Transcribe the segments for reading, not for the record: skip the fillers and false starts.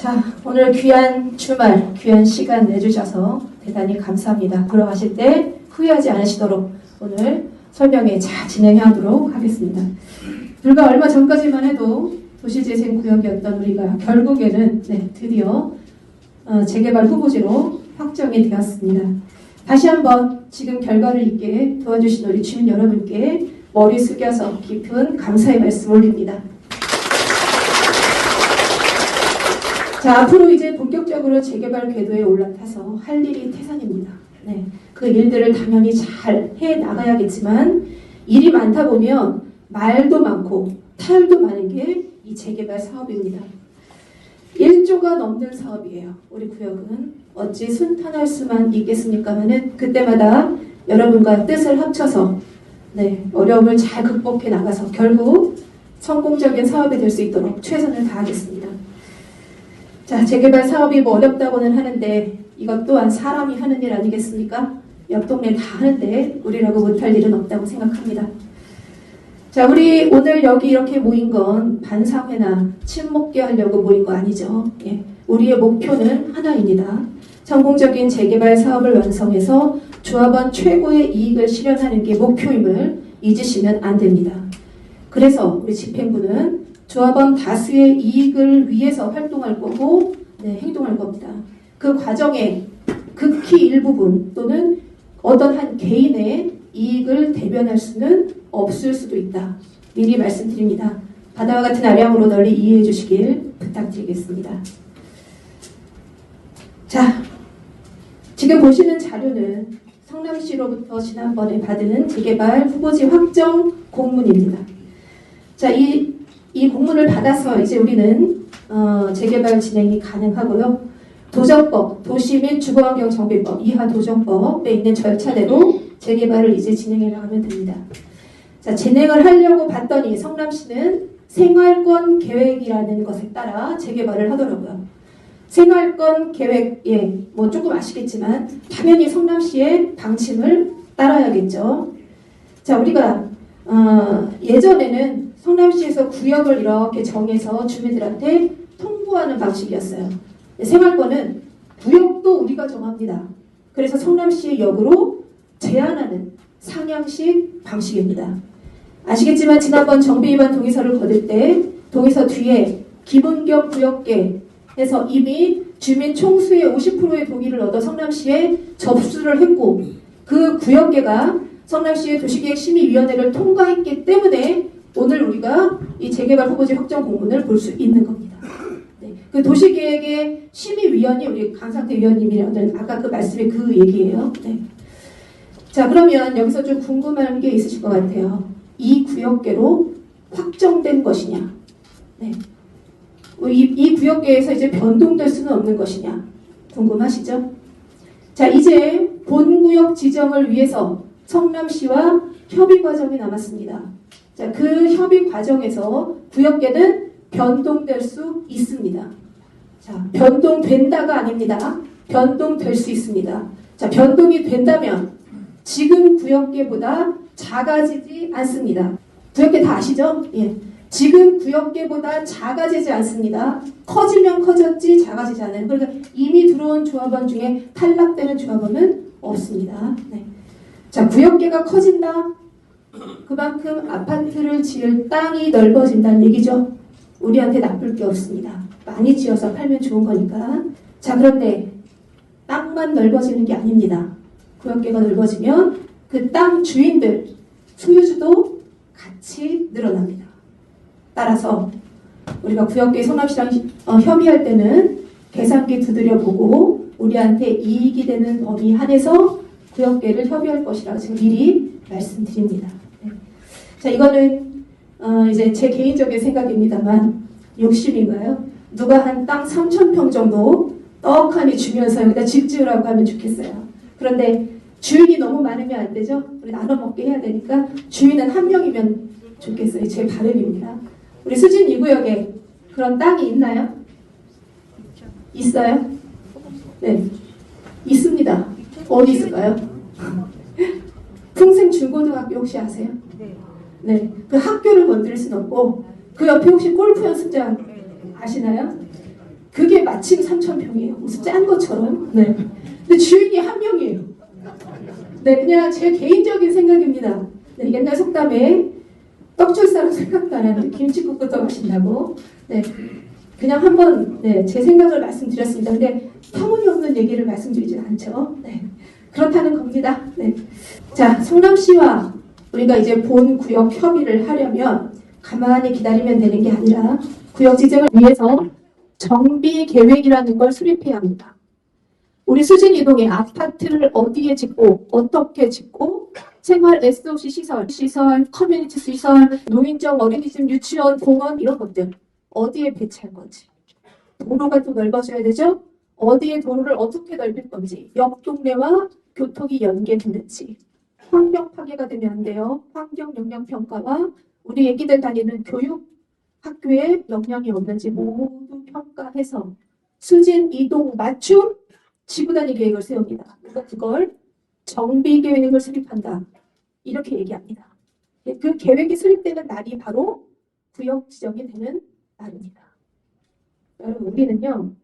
자, 오늘 귀한 주말, 귀한 시간 내주셔서 대단히 감사합니다. 돌아가실 때 후회하지 않으시도록 오늘 설명회 잘 진행하도록 하겠습니다. 불과 얼마 전까지만 해도 도시재생구역이었던 우리가 결국에는 드디어 재개발 후보지로 확정이 되었습니다. 다시 한번 지금 결과를 있게 도와주신 우리 주민 여러분께 머리 숙여서 깊은 감사의 말씀 올립니다. 자, 앞으로 이제 본격적으로 재개발 궤도에 올라타서 할 일이 태산입니다. 그 일들을 당연히 잘 해나가야겠지만 일이 많다 보면 말도 많고 탈도 많은 게 이 재개발 사업입니다. 1조가 넘는 사업이에요. 우리 구역은 어찌 순탄할 수만 있겠습니까마는 그때마다 여러분과 뜻을 합쳐서 어려움을 잘 극복해 나가서 결국 성공적인 사업이 될 수 있도록 최선을 다하겠습니다. 자, 재개발 사업이 뭐 어렵다고는 하는데 이것 또한 사람이 하는 일 아니겠습니까? 옆 동네 다 하는데 우리라고 못할 일은 없다고 생각합니다. 자, 우리 오늘 여기 이렇게 모인 건 반사회나 친목계 하려고 모인 거 아니죠. 우리의 목표는 하나입니다. 성공적인 재개발 사업을 완성해서 조합원 최고의 이익을 실현하는 게 목표임을 잊으시면 안 됩니다. 그래서 우리 집행부는 조합원 다수의 이익을 위해서 활동할 거고 행동할 겁니다. 그 과정에 극히 일부분 또는 어떤 한 개인의 이익을 대변할 수는 없을 수도 있다. 미리 말씀드립니다. 바다와 같은 아량으로 널리 이해해 주시길 부탁드리겠습니다. 자, 지금 보시는 자료는 성남시로부터 지난번에 받은 재개발 후보지 확정 공문입니다. 자, 이 공문을 받아서 이제 우리는 재개발 진행이 가능하고요. 도정법, 도시 및 주거환경정비법, 이하 도정법에 있는 절차대로 재개발을 이제 진행해 나가면 됩니다. 자, 진행을 하려고 봤더니 성남시는 생활권 계획이라는 것에 따라 재개발을 하더라고요. 생활권 계획, 뭐 조금 아시겠지만 당연히 성남시의 방침을 따라야겠죠. 자, 우리가 예전에는 성남시에서 구역을 이렇게 정해서 주민들한테 통보하는 방식이었어요. 생활권은 구역도 우리가 정합니다. 그래서 성남시의 역으로 제안하는 상향식 방식입니다. 아시겠지만 지난번 정비위반 동의서를 거둘 때 동의서 뒤에 기본격 구역계 해서 이미 주민 총수의 50%의 동의를 얻어 성남시에 접수를 했고 그 구역계가 성남시의 도시계획심의위원회를 통과했기 때문에 오늘 우리가 이 재개발 후보지 확정 공문을 볼 수 있는 겁니다. 그 도시계획의 심의위원이 우리 강상태 위원님이라는 아까 그 말씀이 그 얘기예요. 자, 그러면 여기서 좀 궁금한 게 있으실 것 같아요. 이 구역계로 확정된 것이냐? 이 구역계에서 이제 변동될 수는 없는 것이냐? 궁금하시죠? 자, 이제 본구역 지정을 위해서 성남시와 협의 과정이 남았습니다. 자, 그 협의 과정에서 구역계는 변동될 수 있습니다. 자, 변동된다가 아닙니다. 변동될 수 있습니다. 자, 변동이 된다면 지금 구역계보다 작아지지 않습니다. 구역계 다 아시죠? 지금 구역계보다 작아지지 않습니다. 커지면 커졌지 작아지지 않아요. 그러니까 이미 들어온 조합원 중에 탈락되는 조합원은 없습니다. 자, 구역계가 커진다. 그만큼 아파트를 지을 땅이 넓어진다는 얘기죠. 우리한테 나쁠 게 없습니다. 많이 지어서 팔면 좋은 거니까. 자, 그런데 땅만 넓어지는 게 아닙니다. 구역계가 넓어지면 그 땅 주인들, 소유주도 같이 늘어납니다. 따라서 우리가 구역계 성남시랑 협의할 때는 계산기 두드려 보고 우리한테 이익이 되는 범위 한해서 구역계를 협의할 것이라고 지금 미리 말씀드립니다. 자, 이거는 이제 제 개인적인 생각입니다만 욕심인가요? 누가 한 땅 3,000평 정도 떡하니 주면서 여기다 집 지으라고 하면 좋겠어요. 그런데 주인이 너무 많으면 안 되죠? 우리 나눠 먹게 해야 되니까 주인은 한 명이면 좋겠어요. 제 바람입니다. 우리 수진 2구역에 그런 땅이 있나요? 있어요? 네, 있습니다. 어디 있을까요? 풍생중고등학교 혹시 아세요? 네, 그 학교를 건드릴 수는 없고 그 옆에 혹시 골프 연습장 아시나요? 그게 마침 3,000평이에요. 무슨 짠 것처럼. 네. 근데 주인이 한 명이에요. 네, 그냥 제 개인적인 생각입니다. 네, 옛날 속담에 떡줄 사람 생각도 안 하는데 김치국부터 마신다고. 네, 그냥 한번 네, 제 생각을 말씀드렸습니다. 근데 터무니없는 얘기를 말씀드리진 않죠. 네, 그렇다는 겁니다. 네. 자, 성남시와 우리가 이제 본 구역 협의를 하려면 가만히 기다리면 되는 게 아니라 구역 지정을 위해서 정비 계획이라는 걸 수립해야 합니다. 우리 수진 이동에 아파트를 어디에 짓고 어떻게 짓고 생활 SOC 시설, 커뮤니티 시설, 노인정, 어린이집, 유치원, 공원 이런 것들 어디에 배치할 건지, 도로가 또 넓어져야 되죠. 어디에 도로를 어떻게 넓힐 건지, 옆 동네와 교통이 연계되는지, 환경 파괴가 되면 안 돼요. 환경 영향 평가와 우리 애기들 다니는 교육 학교에 영향이 없는지 모두 평가해서 수진 이동 맞춤 지구단위 계획을 세웁니다. 그걸 정비 계획을 수립한다. 이렇게 얘기합니다. 그 계획이 수립되는 날이 바로 구역 지정이 되는 날입니다. 여러분, 우리는요,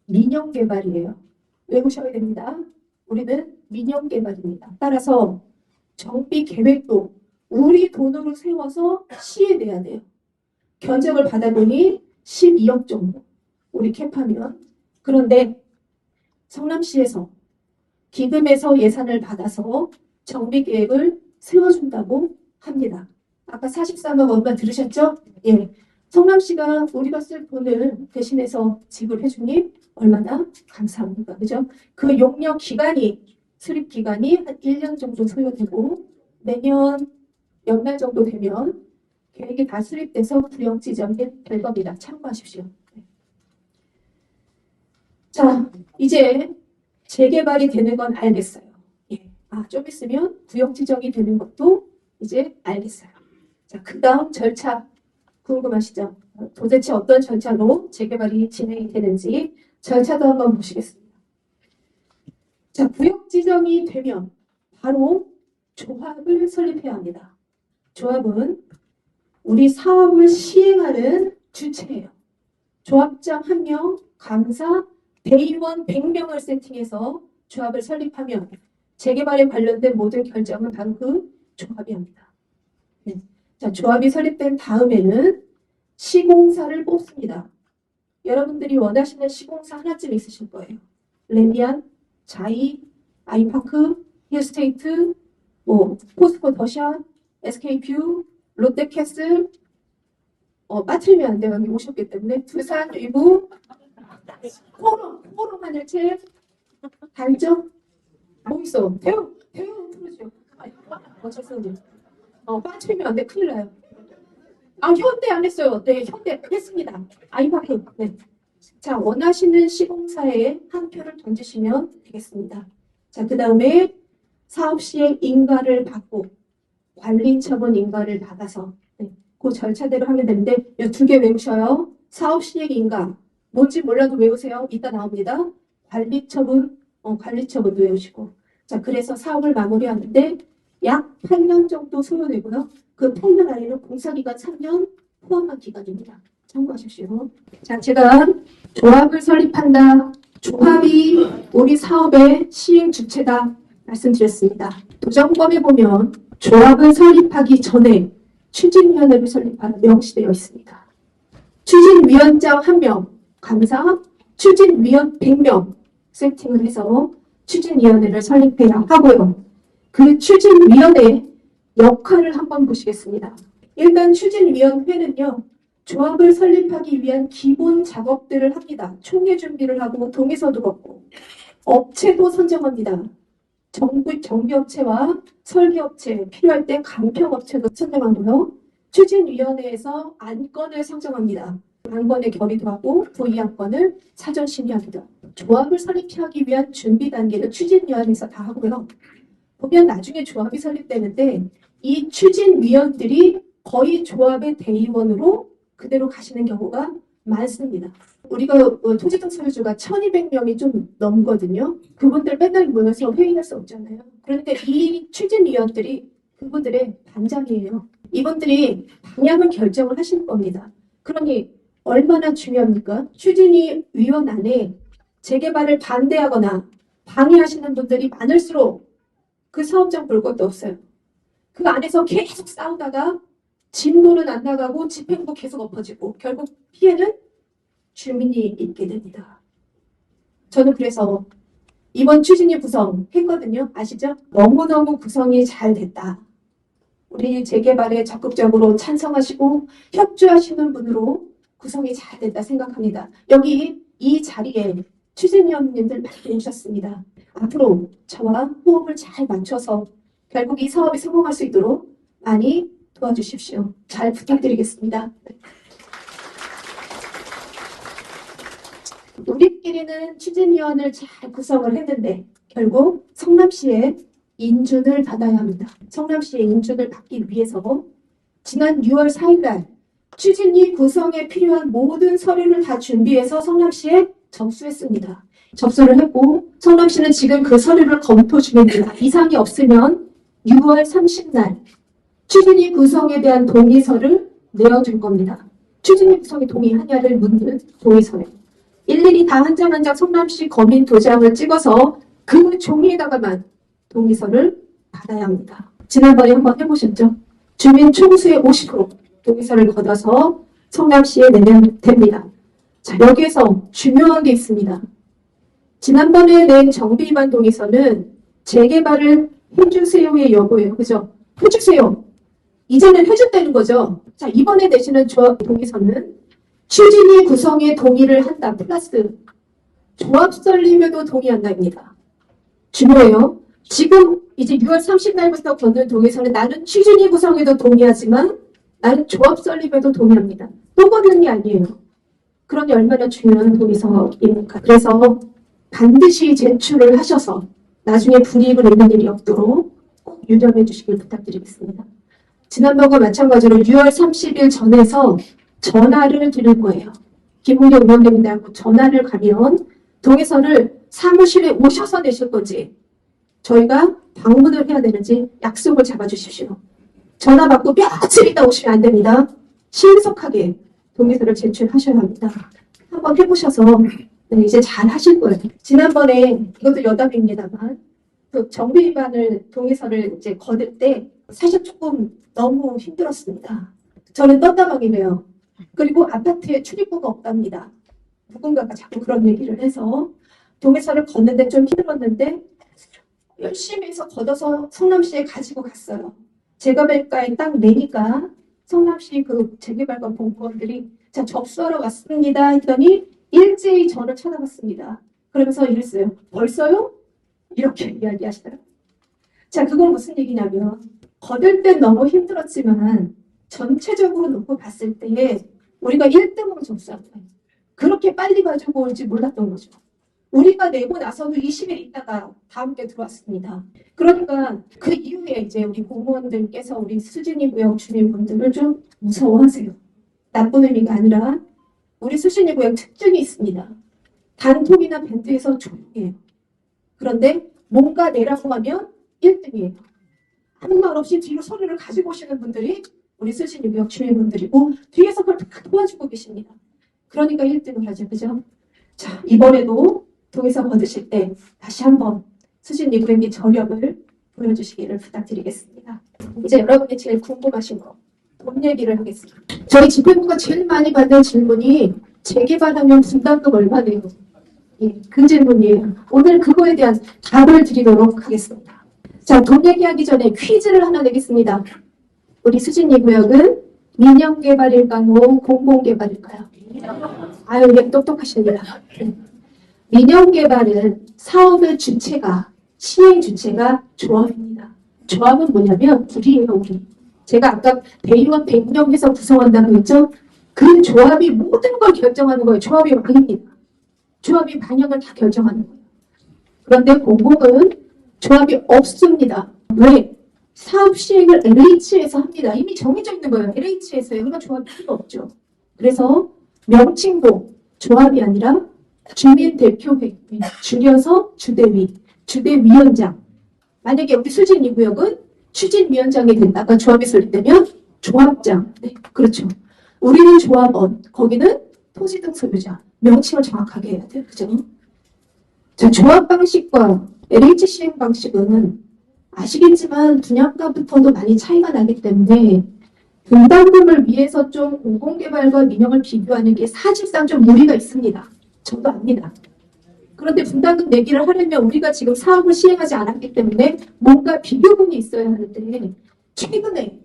민영 개발이에요. 외우셔야 됩니다. 우리는 민영 개발입니다. 따라서 정비 계획도 우리 돈으로 세워서 시에 내야 돼요. 견적을 받아보니 12억 정도. 우리 캡하면. 그런데 성남시에서 기금에서 예산을 받아서 정비 계획을 세워준다고 합니다. 아까 44억 얼마 들으셨죠? 예. 성남시가 우리가 쓸 돈을 대신해서 지불해주니 얼마나 감사합니다. 그죠? 그 용역 기간이, 수립 기간이 한 1년 정도 소요되고 내년 연말 정도 되면 계획이 다 수립돼서 구역 지정이 될 겁니다. 참고하십시오. 자, 이제 재개발이 되는 건 알겠어요. 예. 좀 있으면 구역 지정이 되는 것도 이제 알겠어요. 자, 그 다음 절차 궁금하시죠? 도대체 어떤 절차로 재개발이 진행이 되는지 절차도 한번 보시겠습니다. 자, 구역 지정이 되면 바로 조합을 설립해야 합니다. 조합은 우리 사업을 시행하는 주체예요. 조합장 1명, 감사, 대의원 100명을 세팅해서 조합을 설립하면 재개발에 관련된 모든 결정은 바로 그 조합이 합니다. 네. 자, 조합이 설립된 다음에는 시공사를 뽑습니다. 여러분들이 원하시는 시공사 하나쯤 있으실 거예요. 레미안, 자이, 아이파크, 힐스테이트, 포스코 더샷, SK뷰, 롯데캐슬, 빠뜨리면 안 돼요. 여기 오셨기 때문에 두산, 위브, 포럼 하늘채, 달정, 뭐 있어? 대형 프로죠. 죄송해요. 빠뜨리면 안 돼. 큰일 나요. 현대 안 했어요. 네, 현대 했습니다. 아이파크. 네. 자, 원하시는 시공사에 한 표를 던지시면 되겠습니다. 자, 그 다음에 사업 시에 인가를 받고 관리처분 인가를 받아서 그 절차대로 하면 되는데 이 2개 외우셔요. 사업 시행 인가. 뭔지 몰라도 외우세요. 이따 나옵니다. 관리처분도 외우시고. 자, 그래서 사업을 마무리하는데 약 8년 정도 소요되고요. 그 8년 안에는 공사기간 3년 포함한 기간입니다. 참고하십시오. 자, 제가 조합을 설립한다. 조합이 우리 사업의 시행 주체다 말씀드렸습니다. 도정법에 보면 조합을 설립하기 전에 추진위원회를 설립하는 명시되어 있습니다. 추진위원장 1명, 감사, 추진위원 100명 세팅을 해서 추진위원회를 설립해야 하고요. 그 추진위원회 역할을 한번 보시겠습니다. 일단 추진위원회는요. 조합을 설립하기 위한 기본 작업들을 합니다. 총회 준비를 하고 동의서도 받고 업체도 선정합니다. 정비업체와 설계업체, 필요할 때 간평업체도 선정하고요. 추진위원회에서 안건을 선정합니다. 안건에 결의도 하고 부의안건을 사전 심의합니다. 조합을 설립하기 위한 준비 단계를 추진위원회에서 다 하고요. 보면 나중에 조합이 설립되는데 이 추진위원들이 거의 조합의 대의원으로 그대로 가시는 경우가 많습니다. 우리가 토지등 소유주가 1200명이 좀 넘거든요. 그분들 맨날 모여서 회의할 수 없잖아요. 그런데 이 추진위원들이 그분들의 반장이에요. 이분들이 방향을 결정을 하실 겁니다. 그러니 얼마나 중요합니까? 추진위 위원 안에 재개발을 반대하거나 방해하시는 분들이 많을수록 그 사업장 볼 것도 없어요. 그 안에서 계속 싸우다가 진도는 안 나가고 집행부 계속 엎어지고 결국 피해는 주민이 입게 됩니다. 저는 그래서 이번 추진위 구성 했거든요. 아시죠? 너무너무 구성이 잘 됐다. 우리 재개발에 적극적으로 찬성하시고 협조하시는 분으로 구성이 잘 됐다 생각합니다. 여기 이 자리에 추진위원님들 많이 오셨습니다. 앞으로 저와 호흡을 잘 맞춰서 결국 이 사업이 성공할 수 있도록 많이 도와주십시오. 잘 부탁드리겠습니다. 우리끼리는 추진위원을 잘 구성을 했는데 결국 성남시의 인준을 받아야 합니다. 성남시의 인준을 받기 위해서 지난 6월 4일 날 추진위 구성에 필요한 모든 서류를 다 준비해서 성남시에 접수했습니다. 접수를 했고 성남시는 지금 그 서류를 검토 중입니다. 이상이 없으면 6월 30날 추진위 구성에 대한 동의서를 내어줄 겁니다. 추진위 구성에 동의하냐를 묻는 동의서예요. 일일이 다 한 장 한 장 성남시 거민 도장을 찍어서 그 종이에다가만 동의서를 받아야 합니다. 지난번에 한번 해보셨죠? 주민 총수의 50% 동의서를 걷어서 성남시에 내면 됩니다. 자, 여기에서 중요한 게 있습니다. 지난번에 낸 정비 위반 동의서는 재개발을 해주세요의 여부예요. 그죠? 해주세요. 이제는 해줬다는 거죠. 자, 이번에 내시는 동의서는 추진위 구성에 동의를 한다. 플러스 조합 설립에도 동의한다입니다. 중요해요. 지금 이제 6월 30날부터 걷는 동의서는 나는 추진위 구성에도 동의하지만 나는 조합 설립에도 동의합니다. 또 걷는 게 아니에요. 그러니 얼마나 중요한 동의서입니까? 그래서 반드시 제출을 하셔서 나중에 불이익을 입는 일이 없도록 꼭 유념해 주시길 부탁드리겠습니다. 지난번과 마찬가지로 6월 30일 전에서 전화를 드릴 거예요. 김은경 의원님들하고 전화를 가면 동의서를 사무실에 오셔서 내실 건지 저희가 방문을 해야 되는지 약속을 잡아주십시오. 전화 받고 며칠 있다 오시면 안 됩니다. 신속하게 동의서를 제출하셔야 합니다. 한번 해보셔서 이제 잘 하실 거예요. 지난번에 이것도 여담입니다만 그 정비 위반을 동의서를 이제 거둘 때 사실 조금 너무 힘들었습니다. 저는 떴다방이네요. 그리고 아파트에 출입구가 없답니다. 누군가가 자꾸 그런 얘기를 해서 동의서를 걷는데 좀 힘들었는데 열심히 해서 걷어서 성남시에 가지고 갔어요. 재개발가에 딱 내니까 성남시 그 재개발관 공무원들이 자 접수하러 왔습니다 했더니 일제히 저를 쳐다봤습니다. 그러면서 이랬어요. 벌써요? 이렇게 이야기하시더라고요. 자, 그건 무슨 얘기냐면 거둘 땐 너무 힘들었지만 전체적으로 놓고 봤을 때에 우리가 1등으로 접수한 거예요. 그렇게 빨리 가지고 올지 몰랐던 거죠. 우리가 내고 나서도 20일 있다가 다음 게 들어왔습니다. 그러니까 그 이후에 이제 우리 공무원들께서 우리 수진이 구역 주민분들을 좀 무서워하세요. 나쁜 의미가 아니라 우리 수진이 구역 특징이 있습니다. 단톡이나 밴드에서 조용해요. 그런데 뭔가 내라고 하면 1등이에요. 아무 말 없이 뒤로 서류를 가지고 오시는 분들이 우리 수진이 구역 주민분들이고 뒤에서 그걸 다 도와주고 계십니다. 그러니까 1등을 하죠. 그죠? 자, 이번에도 동의서 받으실 때 다시 한번 수진이 구역의 저력을 보여주시기를 부탁드리겠습니다. 이제 여러분이 제일 궁금하신 거 돈 얘기를 하겠습니다. 저희 집행부가 제일 많이 받는 질문이 재개발하면 분담금 얼마네요? 예, 그 질문이에요. 오늘 그거에 대한 답을 드리도록 하겠습니다. 자, 돈 얘기하기 전에 퀴즈를 하나 내겠습니다. 우리 수진이 구역은 민영개발일까요? 공공개발일까요? 아유, 예, 똑똑하십니다. 민영개발은 사업의 주체가, 시행 주체가 조합입니다. 조합은 뭐냐면 우리예요, 우리. 제가 아까 대의원 100명 해서 구성한다고 했죠? 그 조합이 모든 걸 결정하는 거예요. 조합이 왕입니다. 조합이 방향을 다 결정하는 거예요. 그런데 공공은 조합이 없습니다. 왜? 사업 시행을 LH에서 합니다. 이미 정해져 있는 거예요. LH에서요. 그러니까 조합이 필요 없죠. 그래서 명칭도 조합이 아니라 주민대표회의, 줄여서 주대위, 주대위원장. 만약에 우리 수진이구역은 추진위원장이 된다가 조합이 설립되면 조합장. 네, 그렇죠. 우리는 조합원, 거기는 토지 등 소유자. 명칭을 정확하게 해야 돼요. 그죠? 자, 조합 방식과 LH 시행 방식은 아시겠지만 분양가부터도 많이 차이가 나기 때문에 분담금을 위해서 좀 공공개발과 민영을 비교하는 게 사실상 좀 무리가 있습니다. 저도 압니다. 그런데 분담금 내기를 하려면 우리가 지금 사업을 시행하지 않았기 때문에 뭔가 비교분이 있어야 하는데 최근에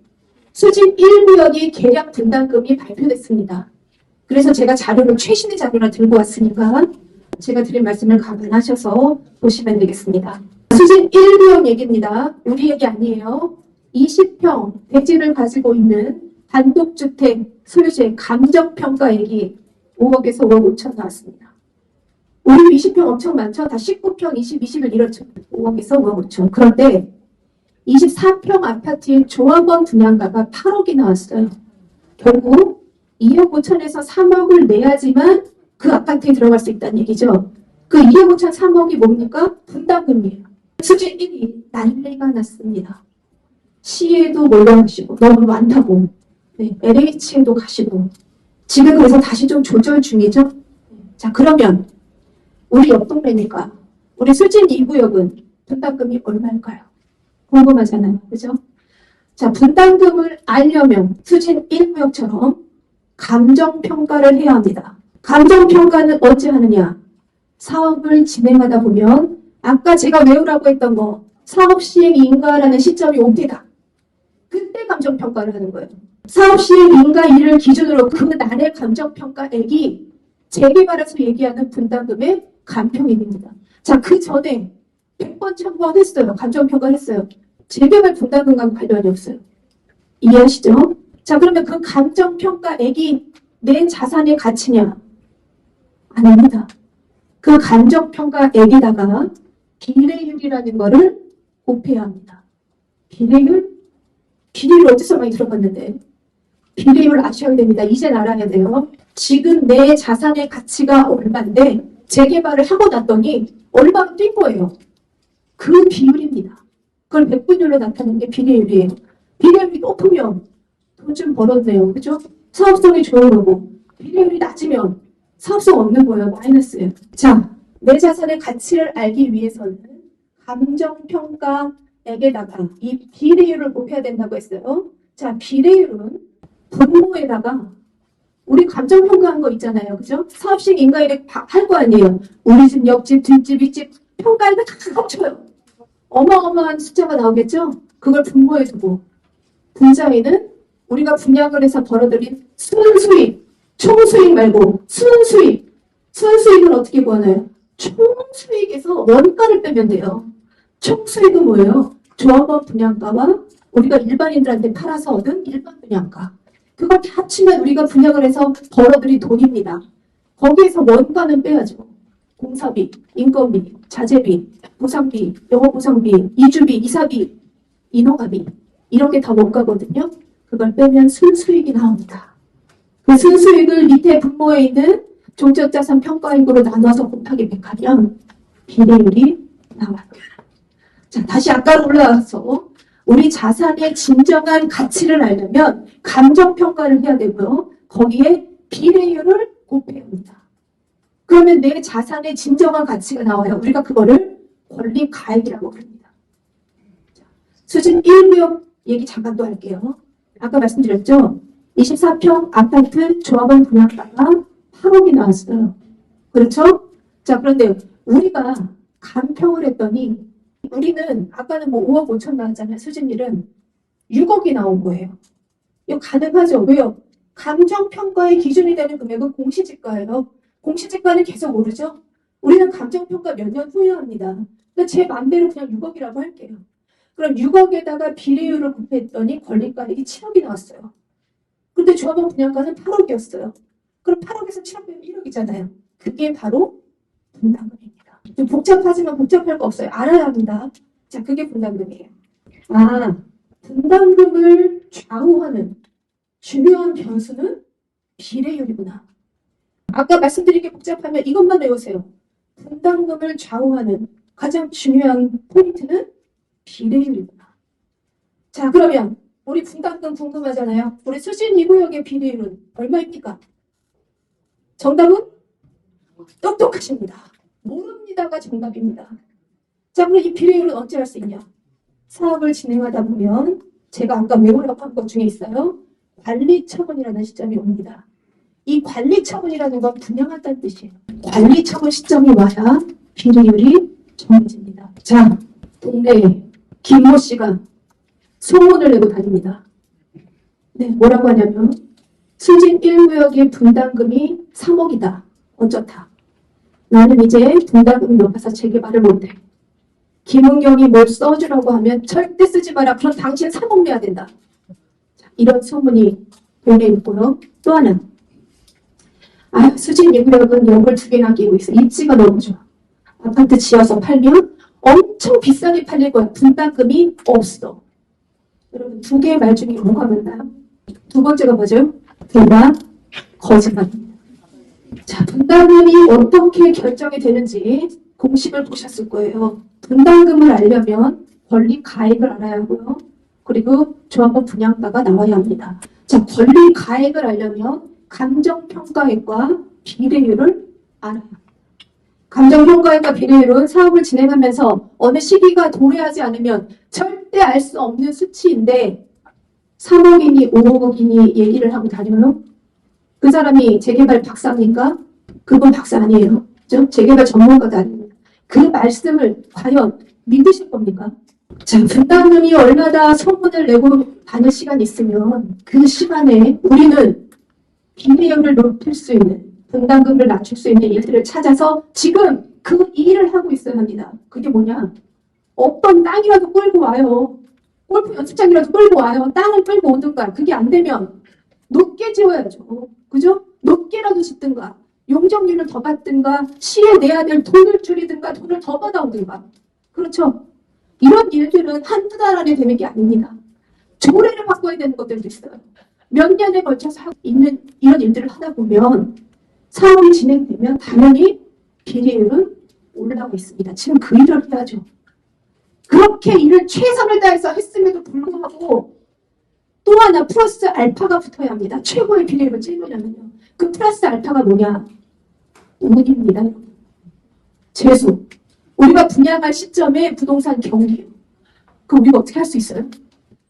수진 1구역이 계량 분담금이 발표됐습니다. 그래서 제가 자료를 최신의 자료를 들고 왔으니까 제가 드린 말씀을 감안하셔서 보시면 되겠습니다. 수진 1구역 얘기입니다. 우리 얘기 아니에요. 20평 대지를 가지고 있는 단독주택 소유주의 감정평가액이 5억에서 5억 5천 나왔습니다. 우리 20평 엄청 많죠? 다 19평, 20, 21 이렇죠. 5억에서 5억 5천. 그런데 24평 아파트의 조합원 분양가가 8억이 나왔어요. 결국 2억 5천에서 3억을 내야지만 그 아파트에 들어갈 수 있다는 얘기죠. 그 2억 5천 3억이 뭡니까? 분담금이에요. 수준 1이 난리가 났습니다. 시에도 몰려가시고 너무 많다고 네, LH에도 가시고 지금 그래서 다시 좀 조절 중이죠. 자, 그러면 우리 옆 동네니까 우리 수진 2구역은 분담금이 얼마일까요? 궁금하잖아요. 그죠? 자, 분담금을 알려면 수진 1구역처럼 감정평가를 해야 합니다. 감정평가는 언제 하느냐? 사업을 진행하다 보면 아까 제가 외우라고 했던 거 사업 시행인가라는 시점이 올 때다. 그때 감정평가를 하는 거예요. 사업 시행인가 일을 기준으로 그 날의 감정평가액이 재개발에서 얘기하는 분담금의 감평액입니다. 자, 그 전에 100번, 1000번 했어요. 감정평가 했어요. 재개발 분담금과는 관련이 없어요. 이해하시죠? 자, 그러면 그 감정평가액이 내 자산의 가치냐? 아닙니다. 그 감정평가액에다가 비례율이라는 거를 곱해야 합니다. 비례율? 비례율 어디서 많이 들어봤는데 비례율 아셔야 됩니다. 이젠 알아야 돼요. 지금 내 자산의 가치가 얼마인데 재개발을 하고 났더니 얼마가 뛴 거예요. 그 비율입니다. 그걸 백분율로 나타내는 게 비례율이에요. 비례율이 높으면 돈 좀 벌었네요. 그죠? 사업성이 좋은 거고 비례율이 낮으면 사업성 없는 거예요. 마이너스예요. 자, 내 자산의 가치를 알기 위해서는 감정평가액에다가 이 비례율을 곱해야 된다고 했어요. 자, 비례율은 분모에다가 우리 감정평가한 거 있잖아요. 그죠? 사업식 인가일에 할 거 아니에요. 우리 집, 옆집, 뒷집, 윗집 평가액을 다 합쳐요. 어마어마한 숫자가 나오겠죠? 그걸 분모에 두고 분자에는 우리가 분양을 해서 벌어들인 순수익, 총수익 말고 순수익. 순수익은 어떻게 구하나요? 총수익에서 원가를 빼면 돼요. 총수익은 뭐예요? 조합원 분양가와 우리가 일반인들한테 팔아서 얻은 일반 분양가. 그걸 다 합치면 우리가 분양을 해서 벌어들인 돈입니다. 거기에서 원가는 빼야죠. 공사비, 인건비, 자재비, 보상비, 영어보상비, 이주비, 이사비, 인허가비 이렇게 다 원가거든요. 그걸 빼면 순수익이 나옵니다. 그 순수익을 밑에 분모에 있는 종적자산 평가액으로 나눠서 곱하기 100하면 비례율이 나와요. 자, 다시 아까로 올라와서 우리 자산의 진정한 가치를 알려면 감정평가를 해야 되고요. 거기에 비례율을 곱해야 합니다. 그러면 내 자산의 진정한 가치가 나와요. 우리가 그거를 권리가액이라고 합니다. 수진 1구역 얘기 잠깐 또 할게요. 아까 말씀드렸죠? 24평 아파트 조합원 분양가가 8억이 나왔어요. 그렇죠? 자, 그런데 우리가 감평을 했더니 우리는 아까는 뭐 5억 5천 나왔잖아요. 수진일은 6억이 나온 거예요. 이거 가능하죠? 왜요? 감정평가의 기준이 되는 금액은 공시지가예요. 공시지가는 계속 오르죠? 우리는 감정평가 몇 년 후에 합니다. 그러니까 제 맘대로 그냥 6억이라고 할게요. 그럼 6억에다가 비례율을 곱했더니 권리가액이 7억이 나왔어요. 근데 조합원 분양가는 8억이었어요. 그럼 8억에서 7억 빼면 1억이잖아요. 그게 바로 분담금입니다. 좀 복잡하지만 복잡할 거 없어요. 알아야 합니다. 자, 그게 분담금이에요. 아, 분담금을 좌우하는 중요한 변수는 비례율이구나. 아까 말씀드린 게 복잡하면 이것만 외우세요. 분담금을 좌우하는 가장 중요한 포인트는 비례율이구나. 자, 그러면 우리 분담금 궁금하잖아요. 우리 수진 2구역의 비례율은 얼마입니까? 정답은 똑똑하십니다. 모릅니다가 정답입니다. 자, 그럼 이 비례율은 어찌 할 수 있냐? 사업을 진행하다 보면 제가 아까 외우라고 한 것 중에 있어요. 관리처분이라는 시점이 옵니다. 이 관리처분이라는 건 분양한다는 뜻이에요. 관리처분 시점이 와야 비례율이 정해집니다. 자, 동네에 김모 씨가 소문을 내고 다닙니다. 네, 뭐라고 하냐면 수진 1구역의 분담금이 3억이다. 어쩌다. 나는 이제 분담금 높아서 재개발을 못해. 김은경이 뭘 써주라고 하면 절대 쓰지 마라. 그럼 당신 3억 내야 된다. 자, 이런 소문이 동네에 있고요. 또 하나. 수진 1구역은 역을 2개나 끼고 있어. 입지가 너무 좋아. 아파트 지어서 팔면 엄청 비싸게 팔릴 거야. 분담금이 없어. 여러분 2개의 말 중에 뭐가 맞나요? 두 번째가 뭐죠? 대박 거짓말입니다. 자, 분담금이 어떻게 결정이 되는지 공식을 보셨을 거예요. 분담금을 알려면 권리 가액을 알아야 하고요. 그리고 조합원 분양가가 나와야 합니다. 자, 권리 가액을 알려면 감정평가액과 비례율을 알아야 합니다. 감정평가액과 비례율은 사업을 진행하면서 어느 시기가 도래하지 않으면 절대 알 수 없는 수치인데 3억이니 5억이니 얘기를 하고 다녀요. 그 사람이 재개발 박사입니까? 그분 박사 아니에요. 재개발 전문가도 아닙니다. 그 말씀을 과연 믿으실 겁니까? 자, 분담금이 얼마나 소문을 내고 다닐 시간이 있으면 그 시간에 우리는 비례율을 높일 수 있는, 분담금을 낮출 수 있는 일들을 찾아서 지금 그 일을 하고 있어야 합니다. 그게 뭐냐? 어떤 땅이라도 끌고 와요. 골프 연습장이라도 끌고 와요. 땅을 끌고 오든가. 그게 안 되면 높게 지어야죠. 그죠? 높게라도 짓든가. 용적률을 더 받든가. 시에 내야 될 돈을 줄이든가. 돈을 더 받아오든가. 그렇죠? 이런 일들은 한두 달 안에 되는 게 아닙니다. 조례를 바꿔야 되는 것들도 있어요. 몇 년에 걸쳐서 하고 있는 이런 일들을 하다 보면 사업이 진행되면 당연히 비례율은 올라가고 있습니다. 지금 그 일을 해야죠. 그렇게 일을 최선을 다해서 했음에도 불구하고 또 하나 플러스 알파가 붙어야 합니다. 최고의 비례율을 찍으려면요. 그 플러스 알파가 뭐냐? 운입니다. 재수. 우리가 분양할 시점에 부동산 경기요. 그럼 우리가 어떻게 할 수 있어요?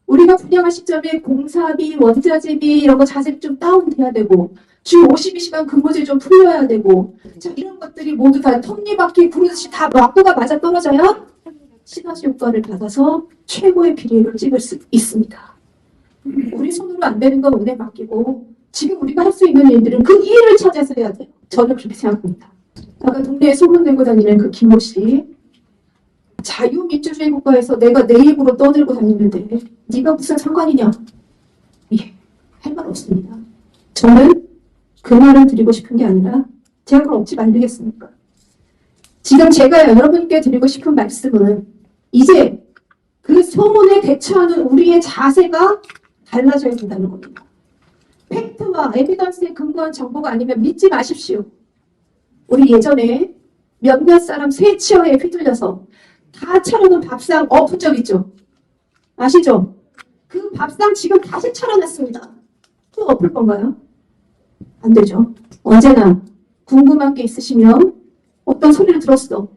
우리가 분양할 시점에 공사비, 원자재비 이런 거 자세 좀 다운돼야 되고 주 52시간 근무제 좀 풀려야 되고 자, 이런 것들이 모두 다 톱니바퀴 구르듯이 다 막고가 맞아 떨어져야 시너지 효과를 받아서 최고의 비례율을 찍을 수 있습니다. 우리 손으로 안 되는 건 은행 맡기고 지금 우리가 할 수 있는 일들은 그 일을 찾아서 해야 돼요. 저는 그렇게 생각합니다. 아까 동네에 소문 내고 다니는 그 김모 씨 자유민주주의 국가에서 내가 내 입으로 떠들고 다니는데 네가 무슨 상관이냐? 예, 할 말 없습니다. 저는 그 말을 드리고 싶은 게 아니라 제가 그걸 어찌 말리겠습니까? 지금 제가 여러분께 드리고 싶은 말씀은 이제 그 소문에 대처하는 우리의 자세가 달라져야 된다는 겁니다. 팩트와 에비던스에 근거한 정보가 아니면 믿지 마십시오. 우리 예전에 몇몇 사람 쇠치어에 휘둘려서 다 차려놓은 밥상 엎은 적 있죠? 아시죠? 그 밥상 지금 다시 차려놨습니다. 또 엎을 건가요? 안 되죠. 언제나 궁금한 게 있으시면 어떤 소리를 들었어.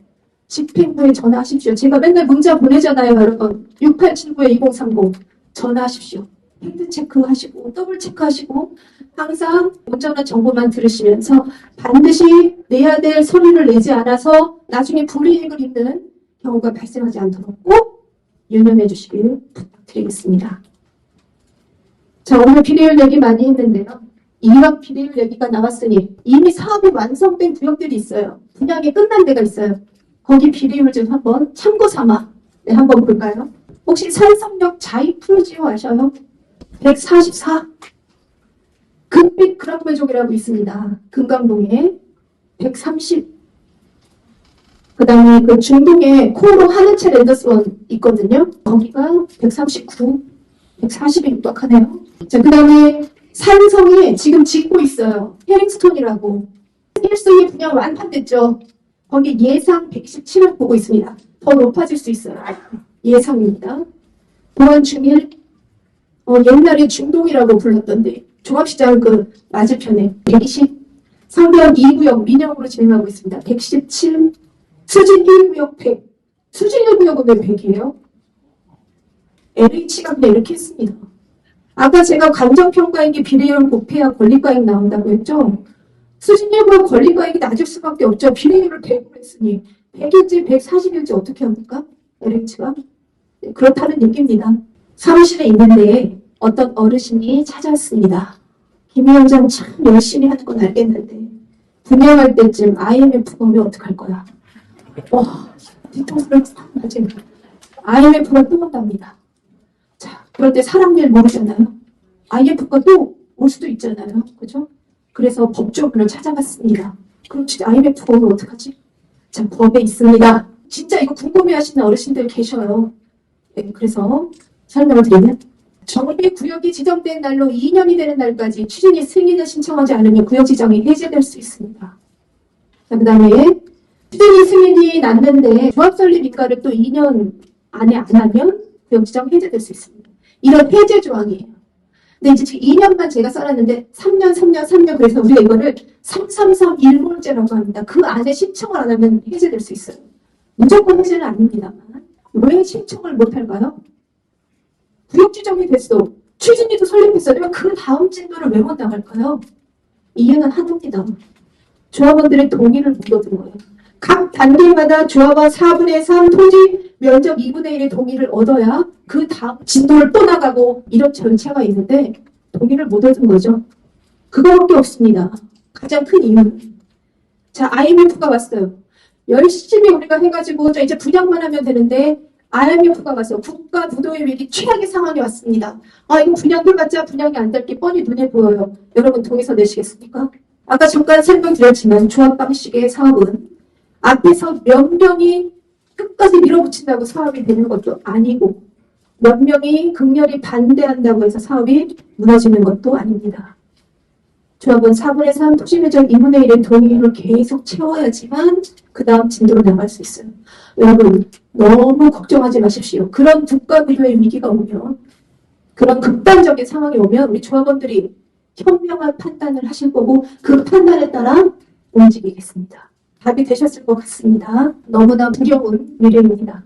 집행부에 전화하십시오. 제가 맨날 문자 보내잖아요, 여러분. 6879-2030 전화하십시오. 팩트 체크하시고 더블 체크하시고 항상 온전한 정보만 들으시면서 반드시 내야 될 서류를 내지 않아서 나중에 불이익을 입는 경우가 발생하지 않도록 꼭 유념해 주시길 부탁드리겠습니다. 자, 오늘 비례율 얘기 많이 했는데요. 이런 비례율 얘기가 나왔으니 이미 사업이 완성된 구역들이 있어요. 분양이 끝난 데가 있어요. 거기 비례율 좀 한번 참고 삼아 한번 볼까요? 혹시 산성역 자이프로지오 아셔요? 144 금빛 그랑베족이라고 있습니다. 금강동에 130 그 다음에 그 중동에 코오로 하늘채 랜더스원 있거든요. 거기가 139 140이 육박하네요. 자, 그 다음에 산성에 지금 짓고 있어요. 헤링스톤이라고 1순위 분양 완판됐죠. 거기 예상 117을 보고 있습니다. 더 높아질 수 있어요. 예상입니다. 보안 중일 옛날에 중동이라고 불렀던데 종합시장 그 맞은편에 120 상대원 2구역 민영으로 진행하고 있습니다. 117, 수진 1구역 100. 수진 1구역은 왜 100이에요? LH가 그냥 이렇게 했습니다. 아까 제가 감정평가액이 비례율 곱해야 권리가액 나온다고 했죠? 수진 1구역 권리가액이 낮을 수밖에 없죠. 비례율을 100으로 했으니 100일지 140일지 어떻게 합니까? LH가? 네, 그렇다는 얘기입니다. 사무실에 있는데 어떤 어르신이 찾아왔습니다. 김 위원장 참 열심히 하는 건 알겠는데 분양할 때쯤 IMF가 오면 어떡할 거야? 뒤통수를 딱 맞은 IMF가 또 온답니다. 자, 그럴 때 사람 일 모르잖아요. IMF가 또 올 수도 있잖아요. 그죠? 그래서 법조문을 찾아봤습니다. 그럼 진짜 IMF가 오면 어떡하지? 자, 법에 있습니다. 진짜 이거 궁금해하시는 어르신들 계셔요. 네, 그래서 설명을 드리면 정비 구역이 지정된 날로 2년이 되는 날까지 취준이 승인을 신청하지 않으면 구역 지정이 해제될 수 있습니다. 자, 그 다음에 취준이 승인이 났는데 조합 설립 인가를 또 2년 안에 안 하면 구역 지정 해제될 수 있습니다. 이런 해제 조항이에요. 근데 이제 지금 2년만 제가 써놨는데 3년 그래서 우리가 이거를 3331몰제라고 합니다. 그 안에 신청을 안 하면 해제될 수 있어요. 무조건 해제는 아닙니다만 왜 신청을 못할까요? 구역 지정이 됐어. 취준이도 설립했어요. 왜 그 다음 진도를 왜 못 나갈까요? 이유는 하나입니다. 조합원들의 동의를 못 얻은 거예요. 각 단계마다 조합원 4분의 3 토지 면적 2분의 1의 동의를 얻어야 그 다음 진도를 또 나가고 이런 절차가 있는데 동의를 못 얻은 거죠. 그거밖에 없습니다. 가장 큰 이유는. 자, IMF가 왔어요. 열심히 우리가 해가지고 자 이제 분양만 하면 되는데 IMF가 와서 국가 부도의 위기 최악의 상황이 왔습니다. 아 이거 분양해봤자 분양이 안 될 게 뻔히 눈에 보여요. 여러분 동의서 내시겠습니까? 아까 잠깐 설명드렸지만 조합 방식의 사업은 앞에서 몇 명이 끝까지 밀어붙인다고 사업이 되는 것도 아니고 몇 명이 극렬히 반대한다고 해서 사업이 무너지는 것도 아닙니다. 조합은 4분의 3 토지면적 2분의 1의 동의를 계속 채워야지만 그 다음 진도로 나갈 수 있어요. 여러분 너무 걱정하지 마십시오. 그런 국가 구조의 위기가 오면 그런 극단적인 상황이 오면 우리 조합원들이 현명한 판단을 하실 거고 그 판단에 따라 움직이겠습니다. 답이 되셨을 것 같습니다. 너무나 두려운 미래입니다.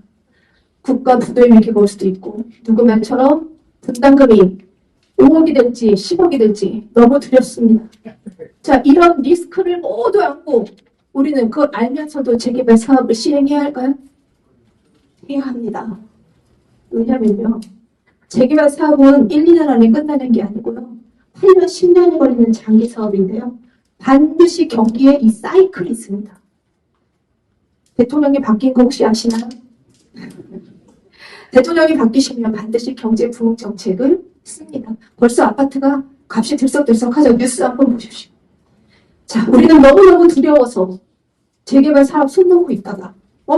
국가 부도의 위기가 올 수도 있고 누구 말처럼 분담금이 5억이 될지 10억이 될지 너무 두렵습니다. 자, 이런 리스크를 모두 안고 우리는 그걸 알면서도 재개발 사업을 시행해야 할까요? 해야 합니다. 왜냐면요. 재개발 사업은 1, 2년 안에 끝나는 게 아니고요. 8년, 10년이 걸리는 장기 사업인데요. 반드시 경기에 이 사이클이 있습니다. 대통령이 바뀐 거 혹시 아시나요? 대통령이 바뀌시면 반드시 경제 부흥 정책을 씁니다. 벌써 아파트가 값이 들썩들썩하죠. 뉴스 한번 보십시오. 자, 우리는 너무너무 두려워서 재개발 사업 손 놓고 있다가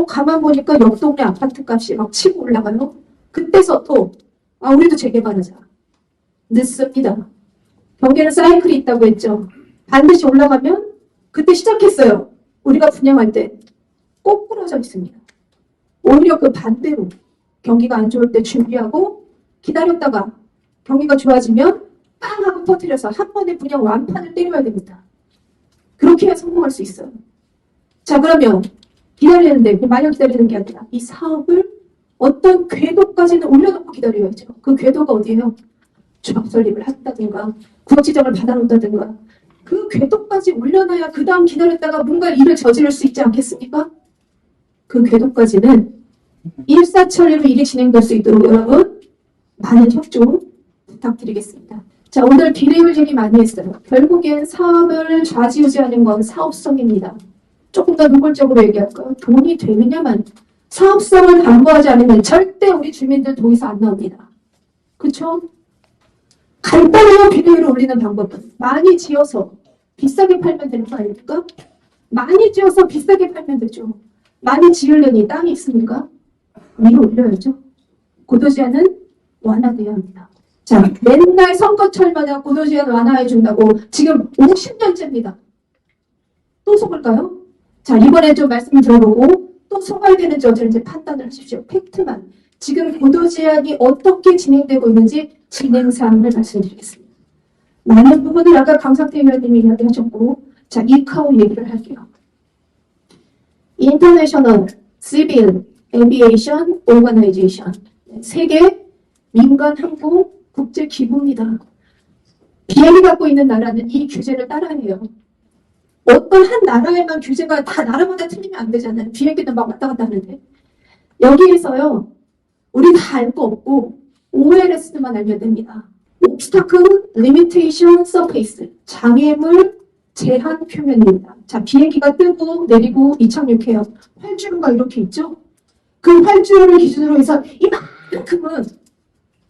가만 보니까 옆 동네 아파트 값이 막 치고 올라가요. 그때서 또 우리도 재개발하자. 늦습니다. 경계는 사이클이 있다고 했죠. 반드시 올라가면 그때 시작했어요. 우리가 분양할 때 꼬꾸라져 있습니다. 오히려 그 반대로 경기가 안 좋을 때 준비하고 기다렸다가 경기가 좋아지면 빵 하고 터뜨려서 한 번에 분양 완판을 때려야 됩니다. 그렇게 해야 성공할 수 있어요. 자, 그러면 기다리는데 마냥 기다리는 게 아니라 이 사업을 어떤 궤도까지는 올려놓고 기다려야죠. 그 궤도가 어디예요? 조합 설립을 한다든가 구역 지정을 받아놓는다든가 그 궤도까지 올려놔야 그 다음 기다렸다가 뭔가 일을 저지를 수 있지 않겠습니까? 그 궤도까지는 일사천리로 일이 진행될 수 있도록 여러분 많은 협조 부탁드리겠습니다. 자, 오늘 비례율 얘기 많이 했어요. 결국엔 사업을 좌지우지하는 건 사업성입니다. 조금 더 노골적으로 얘기할까요? 돈이 되느냐만 사업성을 담보하지 않으면 절대 우리 주민들 동의서 안 나옵니다. 그렇죠? 간단해요. 비례율을 올리는 방법은 많이 지어서 비싸게 팔면 되는 거 아닙니까? 많이 지어서 비싸게 팔면 되죠. 많이 지으려니 땅이 있습니까? 위로 올려야죠. 고도제한은 완화돼야 합니다. 자, 맨날 선거철마다 고도제한 완화해준다고 지금 50년째입니다. 또 속을까요? 자, 이번에 좀 말씀을 들어보고 또 속아야 되는지 어쩌는지 판단을 하십시오. 팩트만. 지금 고도제한이 어떻게 진행되고 있는지 진행사항을 말씀드리겠습니다. 많은 부분을 아까 강상태 의원님이 이야기하셨고 자, 이카오 얘기를 할게요. International Civil Aviation Organization. 세계 민간 항공 국제 기구입니다. 비행기 갖고 있는 나라는 이 규제를 따라해요. 어떤 한 나라에만 규제가 다 나라마다 틀리면 안 되잖아요. 비행기도 막 왔다 갔다 하는데. 여기에서요, 우리 다 알 거 없고 OLS만 알면 됩니다. Obstacle Limitation Surface. 장애물 제한 표면입니다. 자, 비행기가 뜨고 내리고 이착륙해요. 활주로가 이렇게 있죠? 그 활주로를 기준으로 해서 이만큼은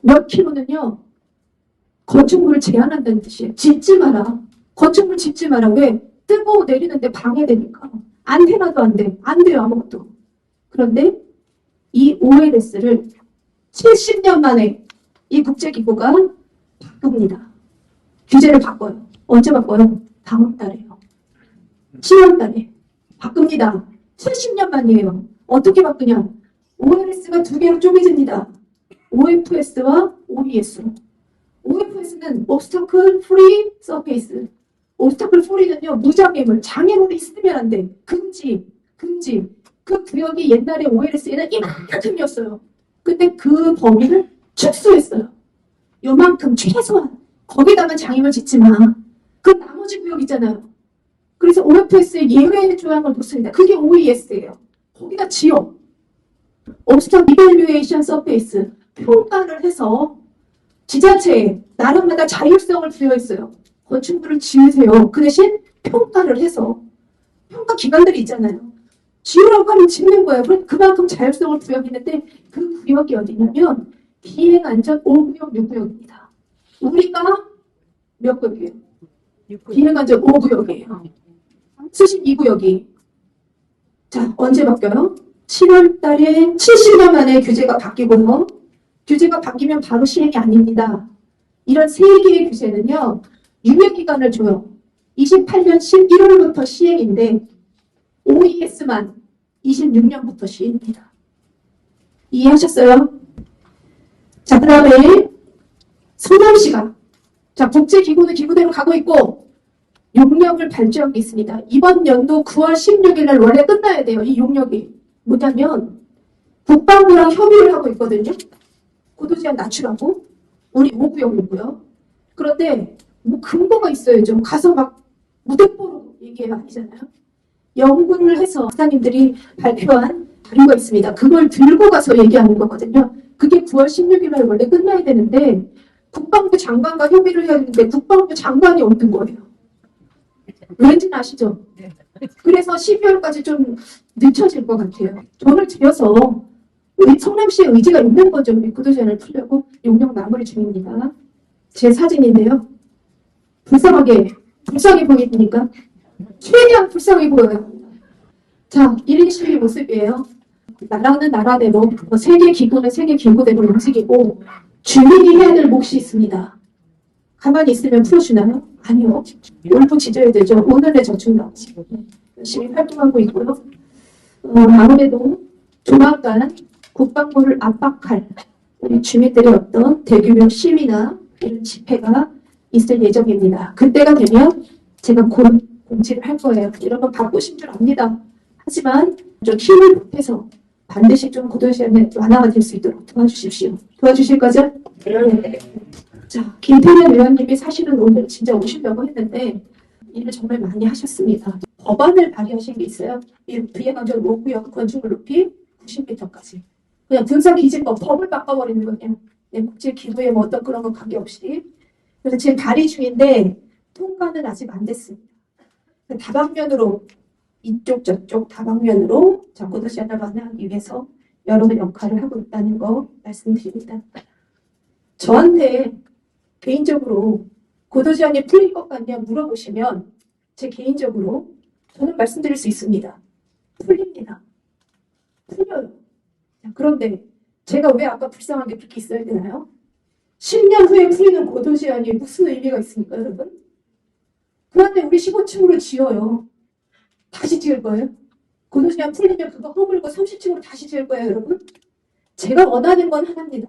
몇 킬로는요, 건축물을 제한한다는 뜻이에요. 짓지 마라. 건축물 짓지 마라. 왜? 뜨고 내리는데 방해되니까. 안 해놔도 안 돼. 안 돼요, 아무것도. 그런데 이 OLS를 70년 만에 이 국제기구가 바꿉니다. 규제를 바꿔요. 언제 바꿔요? 다음 달에요. 10월 달에 바꿉니다. 70년 만이에요. 어떻게 바꾸냐? OLS가 두 개로 쪼개집니다. OFS와 OES로. OFS는 Obstacle Free Surface. Obstacle Free는요, 무장애물, 장애물이 있으면 안 돼. 금지. 그 구역이 옛날에 OLS에는 이만큼이었어요. 근데 그 범위를 축소했어요. 요만큼 최소한. 거기다만 장애물 짓지 마. 그 나머지 구역 있잖아요. 그래서 OFS에 예외 조항을 뒀습니다. 그게 OES예요. 거기다 지어. Obstacle Evaluation Surface. 평가를 해서 지자체에 나라마다 자율성을 부여했어요. 건축물을 지으세요. 그 대신 평가를 해서 평가 기관들이 있잖아요. 지으라고 하면 짓는 거예요. 그럼 그만큼 자율성을 부여했는데 그 구역이 어디냐면 비행안전 5구역, 6구역입니다. 우리가 몇 구역이에요? 비행안전 5구역이에요. 수신 2구역이. 자, 언제 바뀌어요? 7월 달에 70년 만에 규제가 바뀌고요. 규제가 바뀌면 바로 시행이 아닙니다. 이런 세 개의 규제는요, 유예기간을 줘요. 28년 11월부터 시행인데, OES만 26년부터 시행입니다. 이해하셨어요? 자, 그 다음에 성남시가, 자, 국제기구는 기구대로 가고 있고, 용역을 발주한 게 있습니다. 이번 연도 9월 16일 날 원래 끝나야 돼요. 이 용역이. 뭐냐면, 국방부랑 협의를 하고 있거든요. 고도제한 낮추라고. 우리 5구역이고요. 그런데 뭐 근거가 있어야죠. 가서 막 무대뽀로 얘기해야 아니잖아요. 연구를 해서 박사님들이 발표한 자료가 있습니다. 그걸 들고 가서 얘기하는 거거든요. 그게 9월 16일 날 원래 끝나야 되는데 국방부 장관과 협의를 해야 되는데 국방부 장관이 없는 거예요. 왠지는 아시죠? 그래서 12월까지 좀 늦춰질 것 같아요. 돈을 들여서 우리 성남시의 의지가 있는 거죠. 우리 구도제한을 풀려고 용역 마무리 중입니다. 제 사진인데요. 불쌍해 보이십니까? 최대한 불쌍해 보여요. 자, 1인 시위 모습이에요. 나라는 나라대로, 세계 기구는 세계 기구대로 움직이고 주민이 해야 될 몫이 있습니다. 가만히 있으면 풀어주나요? 아니요. 울부짖어야 되죠. 오늘의 저축력. 열심히 활동하고 있고요. 아무래도 조만간 국방부를 압박할 우리 주민들의 어떤 대규모 시위나 이런 집회가 있을 예정입니다. 그때가 되면 제가 공지를 할 거예요. 여러분 바쁘신 줄 압니다. 하지만 좀 힘을 보태서 반드시 좀 고도시한의 완화가 될 수 있도록 도와주십시오. 도와주실 거죠? 네. 자, 김태년 의원님이 사실은 오늘 진짜 오시려고 했는데 일을 정말 많이 하셨습니다. 법안을 발의하신 게 있어요. 비행안전 5구역 건축물 높이 90m까지. 그냥 군사기지법 법을 바꿔버리는 거예요. 국제기구에 뭐 어떤 그런 거 관계없이. 그래서 지금 발의 중인데 통과는 아직 안 됐습니다. 다방면으로 이쪽 저쪽 다방면으로 고도시한을 완화하기 위해서 여러 역할을 하고 있다는 거 말씀드립니다. 저한테 개인적으로 고도시한이 풀릴 것 같냐 물어보시면 제 개인적으로 저는 말씀드릴 수 있습니다. 풀립니다. 풀려요. 그런데 제가 왜 아까 불쌍한 게 그렇게 있어야 되나요? 10년 후에 풀리는 고도시한이 무슨 의미가 있습니까, 여러분? 그런데 우리 15층으로 지어요. 다시 지을 거예요? 고도시한 풀리면 그거 허물고 30층으로 다시 지을 거예요, 여러분? 제가 원하는 건 하나입니다.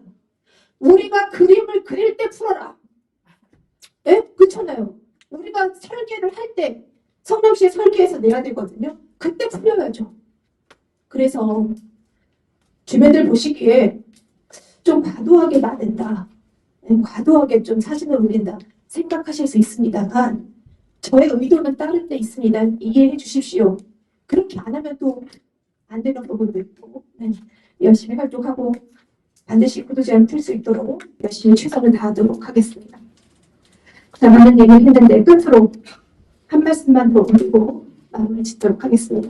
우리가 그림을 그릴 때 풀어라. 예? 그렇잖아요. 우리가 설계를 할 때 성남시에 설계해서 내야 되거든요. 그때 풀려야죠. 그래서 주민들 보시기에 좀 과도하게 나댄다, 과도하게 좀 사진을 올린다 생각하실 수 있습니다만 저의 의도는 다른 데 있습니다. 이해해 주십시오. 그렇게 안 하면 또 안 되는 부분도 있고 열심히 활동하고 반드시 구도 제한 틀 수 있도록 열심히 최선을 다하도록 하겠습니다. 자, 많은 얘기를 했는데 끝으로 한 말씀만 더 올리고 마무리 짓도록 하겠습니다.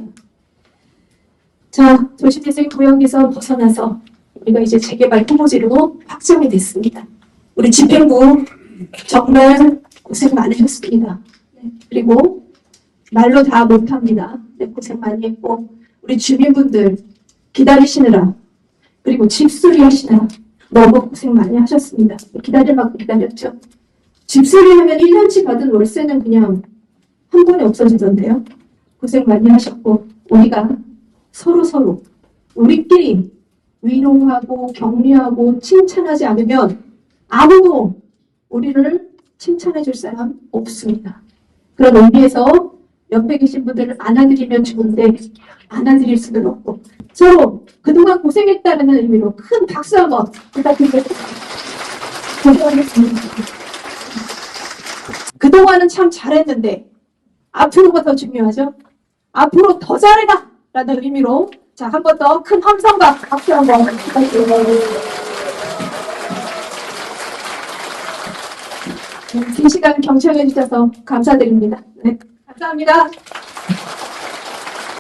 자, 도시재생 구역에서 벗어나서 우리가 이제 재개발 후보지로 확정이 됐습니다. 우리 집행부 정말 고생 많으셨습니다. 그리고 말로 다 못합니다. 고생 많이 했고 우리 주민분들 기다리시느라 그리고 집수리 하시느라 너무 고생 많이 하셨습니다. 기다릴 만큼 기다렸죠. 집수리 하면 1년치 받은 월세는 그냥 한 번에 없어지던데요. 고생 많이 하셨고 우리가 서로 우리끼리 위로하고 격려하고 칭찬하지 않으면 아무도 우리를 칭찬해 줄 사람 없습니다. 그런 의미에서 옆에 계신 분들을 안아드리면 좋은데 안아드릴 수는 없고 서로 그동안 고생했다는 의미로 큰 박수 한번 부탁드리겠습니다. 고생하셨습니다. 그동안은 참 잘했는데 앞으로가 더 중요하죠. 앞으로 더 잘해라 라는 의미로 자, 한 번 더 큰 함성과 박수 한번 부탁드립니다. 긴 시간 경청해 주셔서 감사드립니다. 네, 감사합니다.